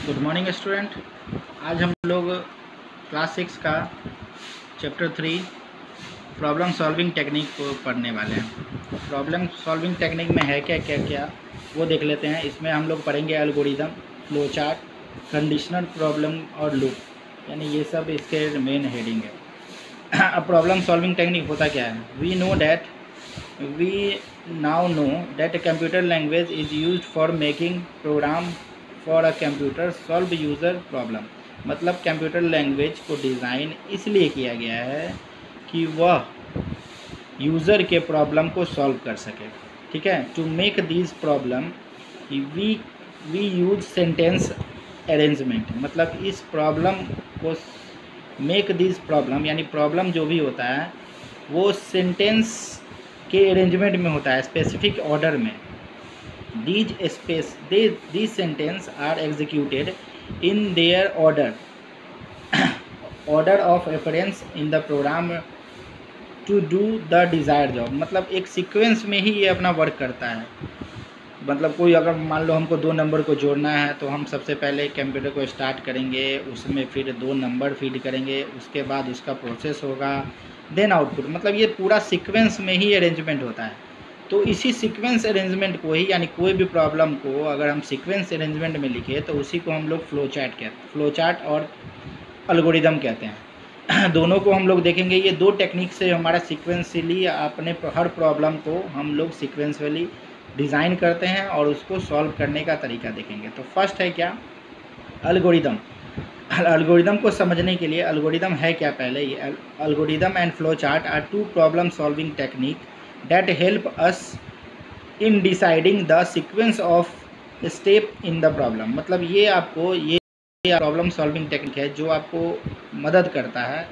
Good morning student. आज हम लोग क्लास 6 का चैप्टर 3 प्रॉब्लम सॉल्विंग टेक्निक को पढ़ने वाले हैं। प्रॉब्लम सॉल्विंग टेक्निक में है क्या क्या क्या वो देख लेते हैं। इसमें हम लोग पढ़ेंगे algorithm, flow chart, conditional problem और लूप, यानी ये सब इसके मेन हेडिंग है। अब प्रॉब्लम सॉल्विंग टेक्निक होता क्या है? We now know that computer language is used for making program for a computer solve user problem. मतलब कंप्यूटर लैंग्वेज को डिज़ाइन इसलिए किया गया है कि वह यूज़र के प्रॉब्लम को सॉल्व कर सके। ठीक है, to make this problem we use sentence arrangement. मतलब इस प्रॉब्लम को मेक दिस प्रॉब्लम, यानी प्रॉब्लम जो भी होता है वो सेंटेंस के अरेंजमेंट में होता है, स्पेसिफिक ऑर्डर में। These sentences are executed in their order of appearance in the program to do the desired job। मतलब एक सीक्वेंस में ही ये अपना वर्क करता है। मतलब कोई अगर मान लो हमको 2 नंबर को जोड़ना है तो हम सबसे पहले कंप्यूटर को स्टार्ट करेंगे, उसमें फिर 2 नंबर फीड करेंगे, उसके बाद उसका प्रोसेस होगा, देन आउटपुट। मतलब ये पूरा सीक्वेंस में ही अरेंजमेंट होता है। तो इसी सीक्वेंस अरेंजमेंट को ही, यानी कोई भी प्रॉब्लम को अगर हम सीक्वेंस अरेंजमेंट में लिखे तो उसी को हम लोग फ्लो चार्ट और एल्गोरिदम कहते हैं। दोनों को हम लोग देखेंगे। ये 2 टेक्निक से हमारा सीक्वेंसली अपने हर प्रॉब्लम को हम लोग सीक्वेंसली डिज़ाइन करते हैं और उसको सॉल्व करने का तरीका देखेंगे। तो फर्स्ट है क्या? एल्गोरिदम। एल्गोरिदम को समझने के लिए एल्गोरिदम है क्या पहले ये। Algorithm and flow chart are 2 problem solving technique that help us in deciding the sequence of step in the problem। मतलब ये आपको ये प्रॉब्लम सॉल्विंग टेक्निक है जो आपको मदद करता है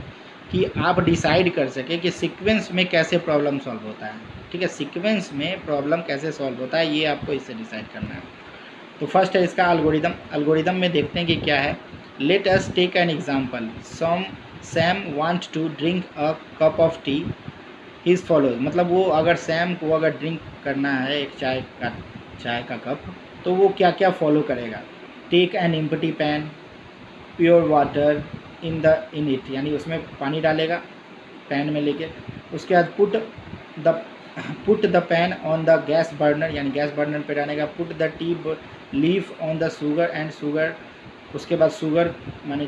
कि आप डिसाइड कर सके कि सीक्वेंस में कैसे प्रॉब्लम सॉल्व होता है। ठीक है, सीक्वेंस में प्रॉब्लम कैसे सॉल्व होता है ये आपको इससे डिसाइड करना है। तो फर्स्ट है इसका एल्गोरिदम। एल्गोरिदम में देखते हैं कि क्या है। Let us take an example. Sam want to drink a cup of tea is follows. मतलब वो अगर सैम को अगर ड्रिंक करना है एक चाय का कप, तो वो क्या क्या फॉलो करेगा। Take an empty pan, pure water in it, यानी उसमें पानी डालेगा पैन में लेके। उसके बाद put the pan on the gas burner, यानी गैस बर्नर पे डालेगा। Put the tea leaf on the sugar. उसके बाद शुगर माने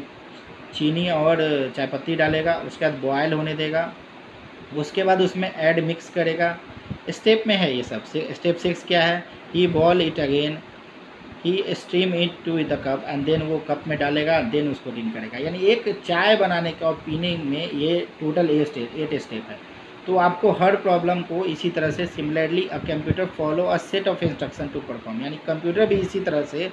चीनी और चायपत्ती डालेगा। उसके बाद बॉयल होने देगा। उसके बाद उसमें ऐड मिक्स करेगा। स्टेप में है ये सब। स्टेप 6 क्या है? He boil it again, he steam it to the cup and then वो कप में डालेगा, देन उसको ड्रिंक करेगा। यानी एक चाय बनाने का और पीने में ये टोटल 8 स्टेप है। तो आपको हर प्रॉब्लम को इसी तरह से similarly a computer follow a set of instruction to perform, यानी कंप्यूटर भी इसी तरह से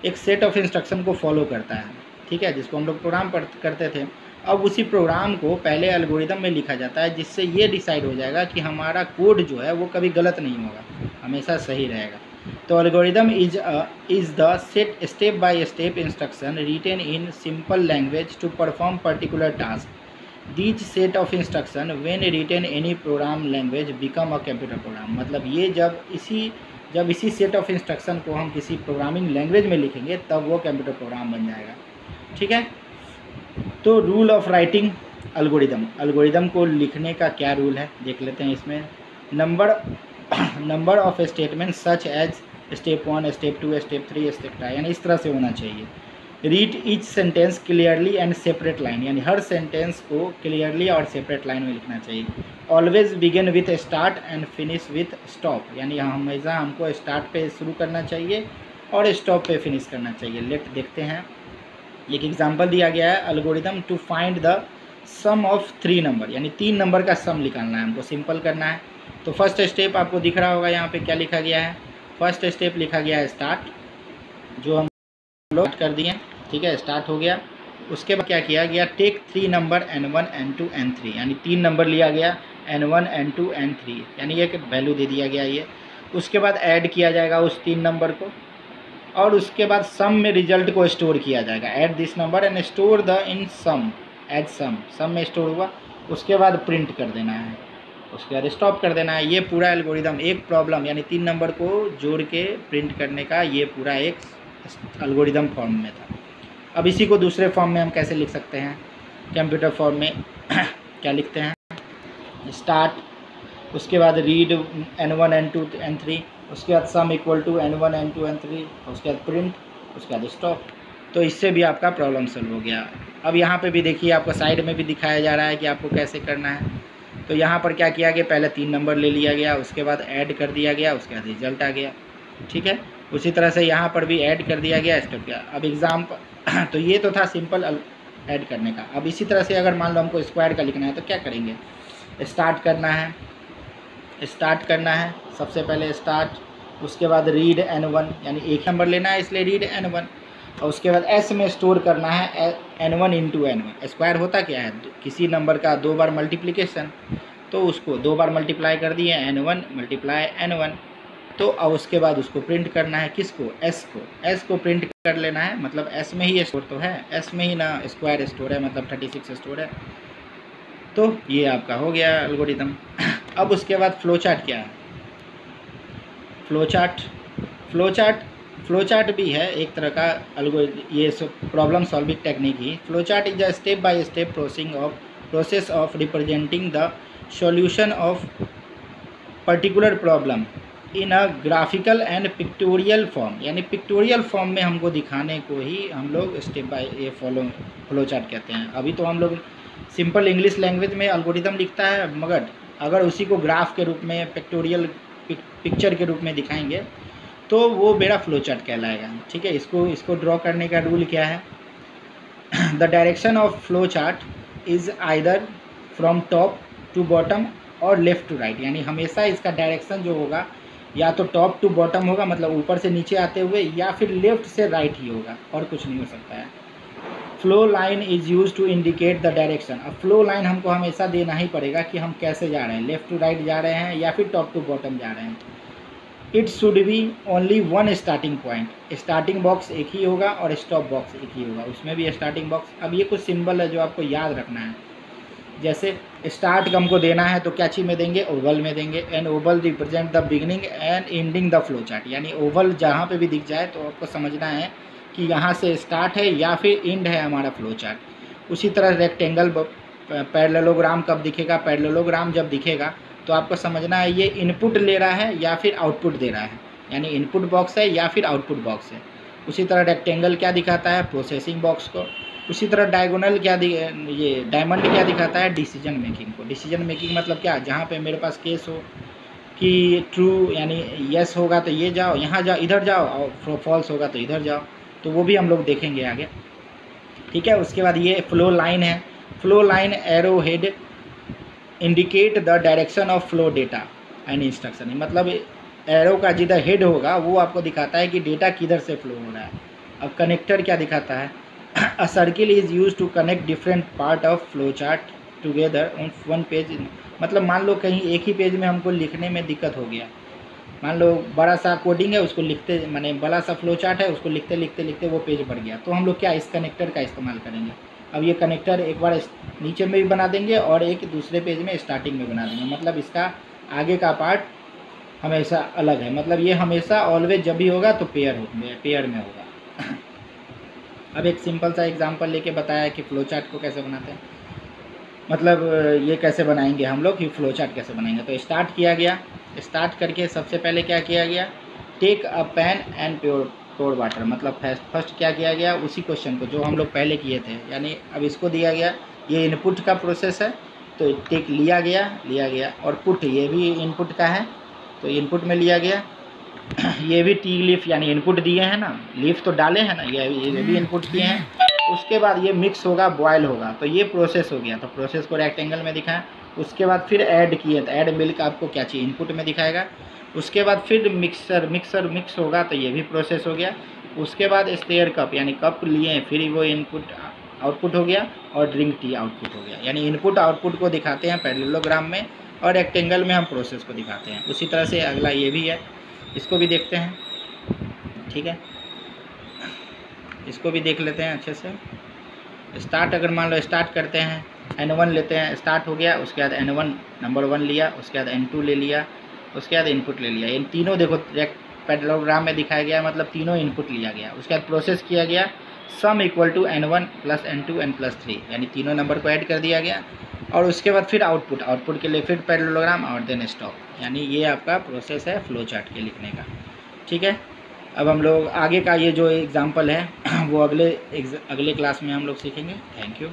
एक सेट ऑफ इंस्ट्रक्शन को फॉलो करता है। ठीक है, जिसको हम लोग प्रोग्राम करते थे। अब उसी प्रोग्राम को पहले एल्गोरिदम में लिखा जाता है, जिससे ये डिसाइड हो जाएगा कि हमारा कोड जो है वो कभी गलत नहीं होगा, हमेशा सही रहेगा। तो algorithm is the set step by step instruction written in simple language to perform particular task. These set of instruction when written any program language become a computer program. मतलब ये जब इसी सेट ऑफ इंस्ट्रक्शन को हम किसी programming language में लिखेंगे तब वो कंप्यूटर प्रोग्राम बन जाएगा। ठीक है, तो रूल ऑफ राइटिंग एल्गोरिदम को लिखने का क्या रूल है देख लेते हैं। इसमें number of statement such as step 1, step 2, step 3, etcetera, यानी इस तरह से होना चाहिए। Read each sentence clearly and separate line, यानी हर सेंटेंस को क्लियरली और सेपरेट लाइन में लिखना चाहिए। Always begin with start and finish with stop, यानी हमेशा हमको स्टार्ट पे शुरू करना चाहिए और स्टॉप पे फिनिश करना चाहिए। लेट देखते हैं। एक एग्जांपल दिया गया है। Algorithm to find the sum of 3 number, यानी 3 नंबर का सम निकालना है हमको, सिंपल करना है। तो फर्स्ट स्टेप आपको दिख रहा होगा यहाँ पे क्या लिखा गया है। फर्स्ट स्टेप लिखा गया है स्टार्ट, जो हम लोग कर दिए। ठीक है, स्टार्ट हो गया। उसके बाद क्या किया गया? Take 3 number N1, N2, N3, यानी 3 नंबर लिया गया N1, N2, N3, यानी एक वैल्यू दे दिया गया ये। उसके बाद ऐड किया जाएगा उस 3 नंबर को, और उसके बाद सम में रिजल्ट को स्टोर किया जाएगा। Add this number and store the in sum, add sum में स्टोर हुआ। उसके बाद प्रिंट कर देना है, उसके बाद स्टॉप कर देना है। ये पूरा एल्गोरिदम एक प्रॉब्लम, यानी 3 नंबर को जोड़ के प्रिंट करने का ये पूरा एक एल्गोरिदम फॉर्म में था। अब इसी को दूसरे फॉर्म में हम कैसे लिख सकते हैं, कंप्यूटर फॉर्म में क्या लिखते हैं, स्टार्ट, उसके बाद रीड n1 n2 n3, उसके बाद sum equal to n1 n2 n3, उसके बाद प्रिंट, उसके बाद स्टॉप। तो इससे भी आपका प्रॉब्लम सॉल्व हो गया। अब यहाँ पे भी देखिए आपको साइड में भी दिखाया जा रहा है कि आपको कैसे करना है। तो यहाँ पर क्या किया गया, पहले 3 नंबर ले लिया गया, उसके बाद ऐड कर दिया गया, उसके बाद रिजल्ट आ गया। ठीक है, उसी तरह से यहाँ पर भी ऐड कर दिया गया, स्टेप किया। अब एग्ज़ाम तो ये तो था सिंपल ऐड करने का। अब इसी तरह से अगर मान लो हमको स्क्वायर का लिखना है तो क्या करेंगे, स्टार्ट करना है सबसे पहले स्टार्ट, उसके बाद रीड n1 यानी एक नंबर लेना है इसलिए रीड n1, और उसके बाद s में स्टोर करना है n1 इंटू n1। स्क्वायर होता क्या है, किसी नंबर का 2 बार मल्टीप्लिकेशन, तो उसको 2 बार मल्टीप्लाई कर दिए n1 मल्टीप्लाई n1। तो अब उसके बाद उसको प्रिंट करना है, किसको, s को प्रिंट कर लेना है, मतलब s में ही स्टोर तो है, s में ही ना स्क्वायर स्टोर है, मतलब 36 स्टोर है। तो ये आपका हो गया एल्गोरिदम। अब उसके बाद फ्लो चार्ट क्या है, फ्लो चार्ट भी है एक तरह का ये problem solving technique he. Flow chart is a step by step process of representing the solution of particular problem in a graphical and pictorial form, यानी पिक्टोरियल फॉर्म में हमको दिखाने को ही हम लोग स्टेप बाय ये फ्लो चार्ट कहते हैं। अभी तो हम लोग सिंपल इंग्लिश लैंग्वेज में एल्गोरिदम लिखता है, मगर अगर उसी को ग्राफ के रूप में पिक्टोरियल पिक्चर के रूप में दिखाएंगे तो वो मेरा फ्लो चार्ट कहलाएगा। ठीक है, इसको ड्रॉ करने का रूल क्या है, the direction of flow chart is either from top to bottom और लेफ़्ट टू राइट, यानी हमेशा इसका डायरेक्शन जो होगा या तो टॉप टू बॉटम होगा, मतलब ऊपर से नीचे आते हुए, या फिर लेफ़्ट से राइट ही होगा, और कुछ नहीं हो सकता है। Flow line is use to indicate the direction. अब फ्लो लाइन हमको हमेशा देना ही पड़ेगा कि हम कैसे जा रहे हैं, लेफ़्ट टू राइट जा रहे हैं या फिर टॉप टू बॉटम जा रहे हैं। It should be only one starting point, starting box एक ही होगा और स्टॉप बॉक्स एक ही होगा, उसमें भी स्टार्टिंग बॉक्स। अब ये कुछ सिंबल है जो आपको याद रखना है, जैसे स्टार्ट हमको देना है तो क्या चीज़ में देंगे, ओवल में देंगे, and Oval represent the beginning and ending the flow chart, यानी ओवल जहाँ पे भी दिख जाए तो आपको समझना है कि यहाँ से स्टार्ट है या फिर एंड है हमारा फ्लो चार्ट। उसी तरह रेक्टेंगल पैरेललोग्राम कब दिखेगा, पैरेललोग्राम जब दिखेगा तो आपको समझना है ये इनपुट ले रहा है या फिर आउटपुट दे रहा है, यानी इनपुट बॉक्स है या फिर आउटपुट बॉक्स है। उसी तरह रेक्टेंगल क्या दिखाता है, प्रोसेसिंग बॉक्स को। उसी तरह डायगोनल ये डायमंड क्या दिखाता है, डिसीजन मेकिंग को। डिसीजन मेकिंग मतलब क्या, जहाँ पे मेरे पास केस हो कि ट्रू यानी यस होगा तो ये जाओ, यहाँ जाओ, इधर जाओ, और फॉल्स होगा तो इधर जाओ, तो वो भी हम लोग देखेंगे आगे। ठीक है, उसके बाद ये फ्लो लाइन है। Flow line arrow head indicate the direction of flow data and instruction, मतलब एरो का जिधर हेड होगा वो आपको दिखाता है कि डेटा किधर से फ्लो हो रहा है। अब कनेक्टर क्या दिखाता है, a circle is use to connect different part of flow chart together on one page, मतलब मान लो कहीं एक ही पेज में हमको लिखने में दिक्कत हो गया, मान लो बड़ा सा कोडिंग है उसको लिखते, माने बड़ा सा फ्लो चार्ट है उसको लिखते लिखते लिखते वो पेज बढ़ गया, तो हम लोग क्या इस कनेक्टर का इस्तेमाल करेंगे। अब ये कनेक्टर एक बार नीचे में भी बना देंगे और एक दूसरे पेज में स्टार्टिंग में बना देंगे, मतलब इसका आगे का पार्ट हमेशा अलग है, मतलब ये हमेशा ऑलवेज जब भी होगा तो पेयर में होगा। अब एक सिंपल सा एग्जांपल लेके बताया कि फ्लो चार्ट को कैसे बनाते हैं, मतलब ये कैसे बनाएंगे हम लोग कि फ्लो चार्ट कैसे बनाएंगे। तो स्टार्ट किया गया, स्टार्ट करके सबसे पहले क्या किया गया, take a pen and pure water, मतलब फर्स्ट क्या किया गया, उसी क्वेश्चन को जो हम लोग पहले किए थे, यानी अब इसको दिया गया, ये इनपुट का प्रोसेस है तो टेक लिया गया, और पुट ये भी इनपुट का है तो इनपुट में लिया गया। ये भी टी लीफ यानी इनपुट दिए हैं ना, लीफ तो डाले हैं ना, ये भी इनपुट किए हैं। उसके बाद ये मिक्स होगा, बॉयल होगा, तो ये प्रोसेस हो गया, तो प्रोसेस को रेक्टेंगल में दिखाया। उसके बाद फिर ऐड किए, तो ऐड मिल्क आपको क्या चाहिए, इनपुट में दिखाएगा। उसके बाद फिर मिक्स होगा, तो ये भी प्रोसेस हो गया। उसके बाद स्टेयर कप यानी कप लिए, फिर वो इनपुट आउटपुट हो गया, और ड्रिंक टी आउटपुट हो गया, यानी इनपुट आउटपुट को दिखाते हैं पैरेललोग्राम में, और रेक्टेंगल में हम प्रोसेस को दिखाते हैं। उसी तरह से अगला ये भी है, इसको भी देखते हैं। ठीक है, इसको भी देख लेते हैं अच्छे से। स्टार्ट अगर मान लो स्टार्ट करते हैं, n1 लेते हैं, स्टार्ट हो गया, उसके बाद n1 नंबर 1 लिया, उसके बाद n2 ले लिया, उसके बाद इनपुट ले लिया। इन तीनों देखो पैरेललोग्राम में दिखाया गया, मतलब तीनों इनपुट लिया गया, उसके बाद प्रोसेस किया गया, sum equal to n1 plus n2 n+3, यानी तीनों नंबर को ऐड कर दिया गया, और उसके बाद फिर आउटपुट के लिए फिर पैरेललोग्राम और देन स्टॉप, यानी ये आपका प्रोसेस है फ्लो चार्ट के लिखने का। ठीक है, अब हम लोग आगे का ये जो एग्जाम्पल है वो अगले क्लास में हम लोग सीखेंगे। Thank you.